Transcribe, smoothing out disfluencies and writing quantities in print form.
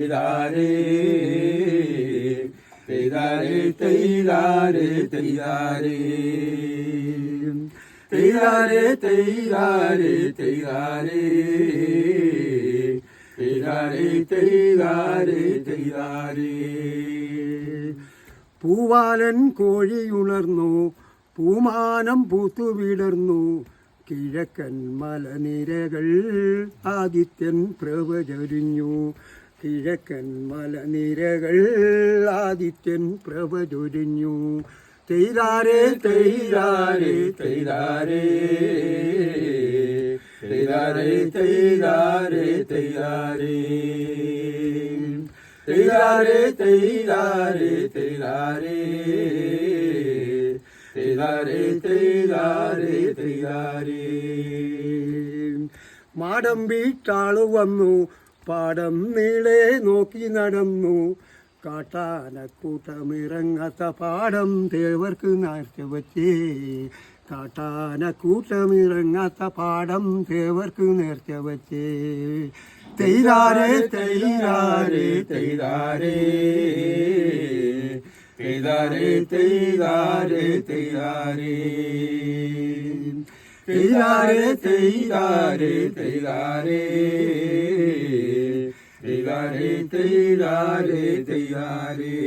Teidare, teidare, teidare, teidare, teidare, teidare, teidare, teidare, teidare, teidare. പൂവാലൻ കോഴിയുണർന്നു, പൂമാനം പൂത്തുവിടർന്നു, കിഴക്കൻ മലനിരകൾ ആദിത്യൻ പ്രഭചൊരിഞ്ഞു. കിഴക്കൻ മലനിരകൾ ആദിത്യൻ പ്രഭചൊരിഞ്ഞു. തെയ്താരേ തെയ്താരേ തെയ്താരേ, തെയ്താരേ തെയ്താരേ തെയ്താരേ, തെയ്താരേ തെയ്താരേ തെയ്താരേ, തെയ്താരേ തെയ്താരേ തെയ്താരേ. മാടം വീട്ടാളു വന്നു, പാടം നീളെ നോക്കി നടന്നു. കാട്ടാനക്കൂട്ടമിറങ്ങാത്ത പാടം തേവർക്ക് നേർച്ച വച്ചേ. കാട്ടാനക്കൂട്ടമിറങ്ങാത്ത പാടം തേവർക്ക് നേർച്ച വച്ചേ. തെയ്താരേ തെയ്താരേ തെയ്താരേ, തെയ്താരേ തെയ്താരേ തെയ്താരേ, തെയ്താരേ തെയ്താരേ തെയ്താരേ, തെയ്താരേ തെയ്താരേ തെയ്താരേ.